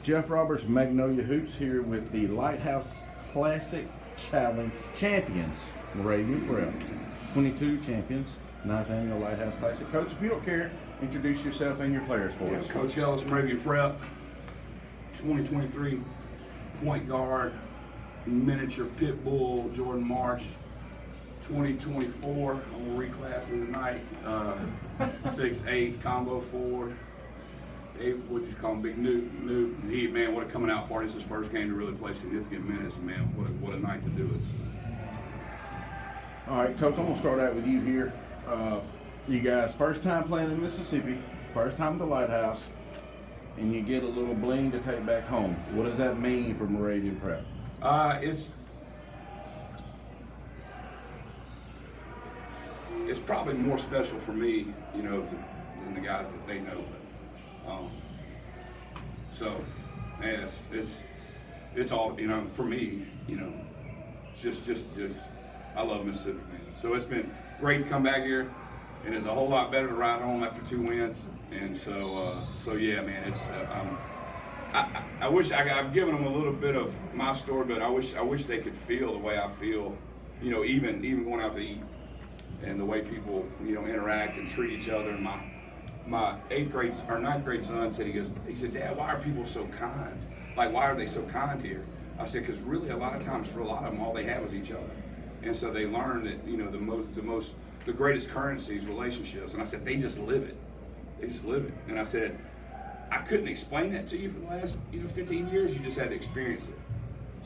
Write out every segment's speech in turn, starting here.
Jeff Roberts, Magnolia Hoops, here with the Lighthouse Classic Challenge champions, Moravian Prep. 22 champions, 9th annual Lighthouse Classic. Coach, if you don't care, introduce yourself and your players for us. Coach Ellis, Moravian Prep, 2023 point guard, miniature pit bull, Jordan Marsh. 2024, I'm going to reclass tonight, 6'8", combo forward. What you call him, Big Newt. And he, man, what a coming out party. It's his first game to really play significant minutes, and man, what a night to do it. All right, Coach, I'm going to start out with you here. You guys, first time playing in Mississippi, first time at the Lighthouse, and you get a little bling to take back home. What does that mean for Moravian Prep? It's probably more special for me, you know, than the guys that they know. So, man, it's all, you know, for me, you know, it's just I love Mississippi, man. So it's been great to come back here, and it's a whole lot better to ride home after 2 wins. And so yeah, man, it's I wish I've given them a little bit of my story, but I wish they could feel the way I feel, you know, even going out to eat, and the way people, you know, interact and treat each other. And my 9th grade son said, he said, Dad, why are people so kind? Like, why are they so kind here? I said, because really a lot of times for a lot of them, all they have is each other. And so they learn that, you know, the greatest currency is relationships. And I said, they just live it. They just live it. And I said, I couldn't explain that to you for the last, 15 years. You just had to experience it.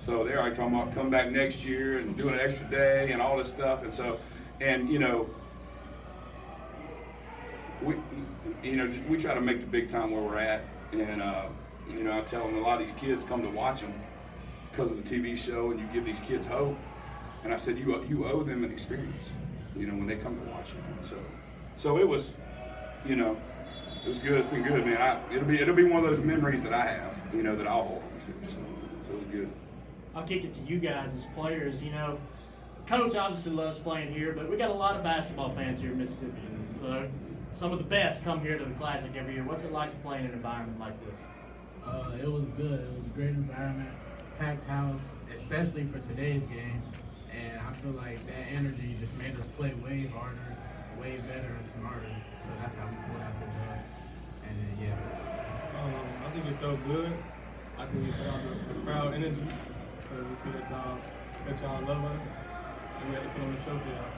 So they're already talking about coming back next year and doing an extra day and all this stuff. And so, you know, we try to make the big time where we're at, and you know, I tell them a lot of these kids come to watch them because of the TV show, and you give these kids hope. And I said, you owe them an experience, you know, when they come to watch you. And so it was, you know, it was good. It's been good, man. It'll be one of those memories that I have, you know, that I'll hold on to. So it was good. I'll kick it to you guys as players. You know, Coach obviously loves playing here, but we got a lot of basketball fans here in Mississippi. Some of the best come here to the Classic every year. What's it like to play in an environment like this? It was good. It was a great environment, packed house, especially for today's game. And I feel like that energy just made us play way harder, way better and smarter. So that's how we pulled out the dub. And then, yeah. I think it felt good. I think we felt the crowd energy because we see that y'all love us, and we had to put on the show for y'all.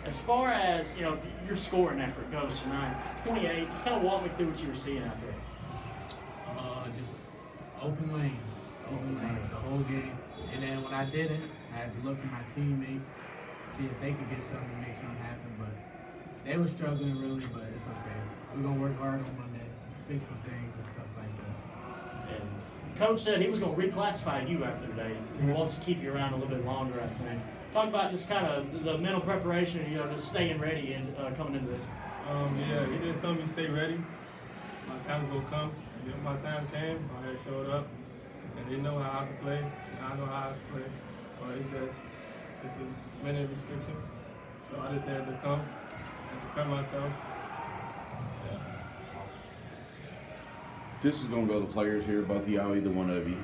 As far as, you know, your scoring effort goes tonight, 28, just kind of walk me through what you were seeing out there. Just open lanes the whole game. And then when I didn't, I had to look at my teammates, see if they could get something to make something happen. But they were struggling really, but it's okay. We're going to work hard on Monday, fix some things and stuff like that. And Coach said he was going to reclassify you after today. He wants to keep you around a little bit longer, I think. Talk about just kind of the mental preparation, you know, just staying ready and coming into this. Yeah, he just told me to stay ready. My time will come. And when my time came, I had showed up, and they know how I can play, and I know how I can play. But it's a minute restriction, so I just had to come and prepare myself. Yeah. This is going to go to the players here, both of y'all, either one of you.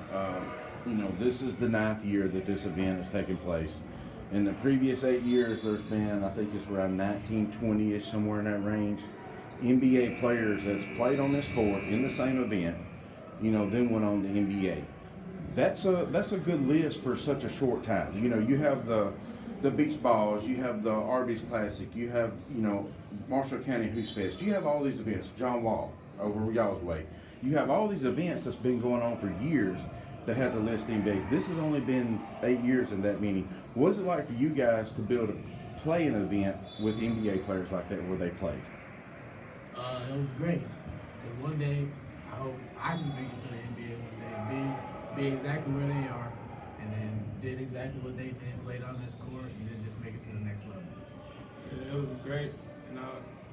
You know, this is the 9th year that this event has taken place. In the previous 8 years, there's been, I think it's around 19, 20-ish, somewhere in that range, NBA players that's played on this court in the same event, you know, then went on to NBA. That's a good list for such a short time. You know, you have the beach balls, you have the Arby's Classic, you have, you know, Marshall County Hoops Fest, you have all these events, John Wall over y'all's way. You have all these events that's been going on for years that has a list NBA. This has only been 8 years in that meaning. What is it like for you guys to be able to play an event with NBA players like that where they played? It was great. Because one day, I hope I can make it to the NBA one day, be exactly where they are, and then did exactly what they did, played on this court, and then just make it to the next level. Yeah, it was great. And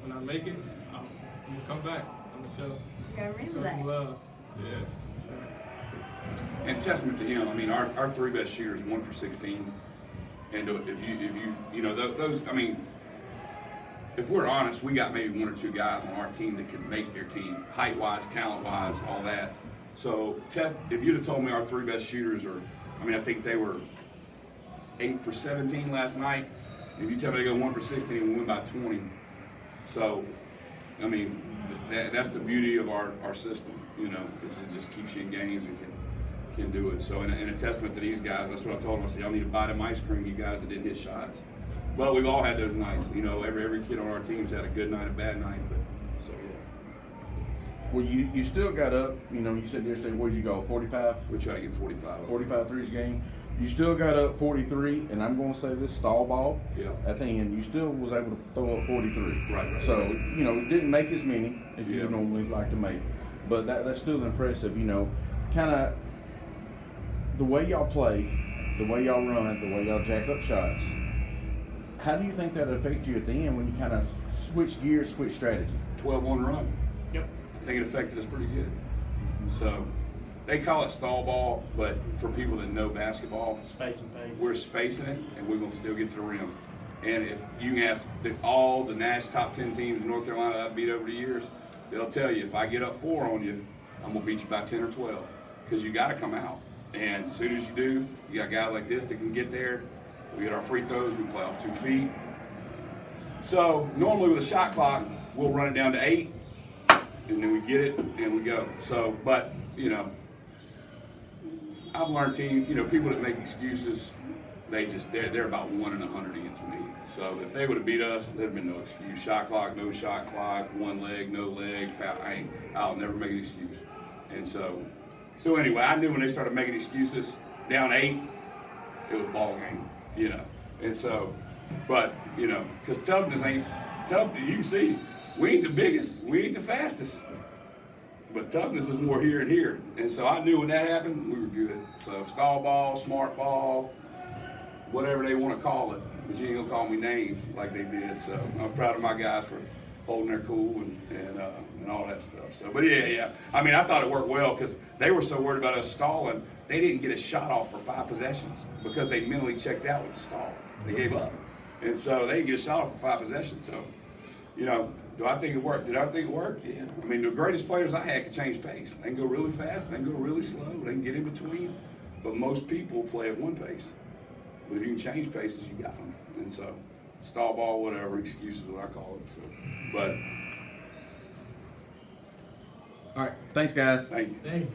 when I make it, I'm going to come back on the show. You're gonna Show some love. Yeah. And testament to him. I mean, our 3 best shooters, 1 for 16. And if you know those, I mean, if we're honest, we got maybe 1 or 2 guys on our team that can make their team, height-wise, talent-wise, all that. So if you'd have told me our 3 best shooters are, I think they were 8 for 17 last night. If you tell me they go 1 for 16 and we win by 20. So, that's the beauty of our system, is it just keeps you in games and can do it. So, in a testament to these guys, that's what I told them. I said, y'all need to buy them ice cream, you guys that didn't hit shots. But we've all had those nights. Every kid on our team's had a good night, a bad night. But so yeah. Well, you still got up. You said yesterday, where'd you go? 45. We try to get 45. 45 threes a game. You still got up 43, and I'm going to say this stall ball. Yeah. At the end, you still was able to throw up 43. Right. So didn't make as many as you Yeah. would normally like to make, but that's still impressive. Kind of the way y'all play, the way y'all run, the way y'all jack up shots. How do you think that affected you at the end when you kind of switch gears, switch strategy? 12-1 run. Yep. I think it affected us pretty good. So they call it stall ball, but for people that know basketball, Space and pace. we're spacing it, and we're going to still get to the rim. And if you can ask all the Nash top 10 teams in North Carolina that I've beat over the years, they'll tell you, if I get up 4 on you, I'm going to beat you by 10 or 12 because you got to come out. And as soon as you do, you got guys like this that can get there. We get our free throws, we play off 2 feet. So normally with a shot clock, we'll run it down to 8, and then we get it and we go. So, but I've learned people that make excuses, they're about 1 in 100 against me. So if they would have beat us, there'd have been no excuse. Shot clock, no shot clock, 1 leg, no leg, foul. I'll never make an excuse. And so anyway, I knew when they started making excuses, down 8, it was ball game, And so, but because toughness ain't tough. You can see we ain't the biggest, we ain't the fastest. But toughness is more here and here. And so I knew when that happened, we were good. So stall ball, smart ball, whatever they want to call it. But you ain't going to call me names like they did. So I'm proud of my guys for holding their cool and all that stuff. So, but yeah. I thought it worked well because they were so worried about us stalling, they didn't get a shot off for 5 possessions because they mentally checked out with the stall. They gave up. And so they didn't get a shot off for 5 possessions. So, do I think it worked? Did I think it worked? Yeah. The greatest players I had could change pace. They can go really fast. They can go really slow. They can get in between. But most people play at 1 pace. But if you can change paces, you got them. And so, stall ball, whatever, excuses, what I call it. So, but All right. Thanks, guys. thank you. Thank you.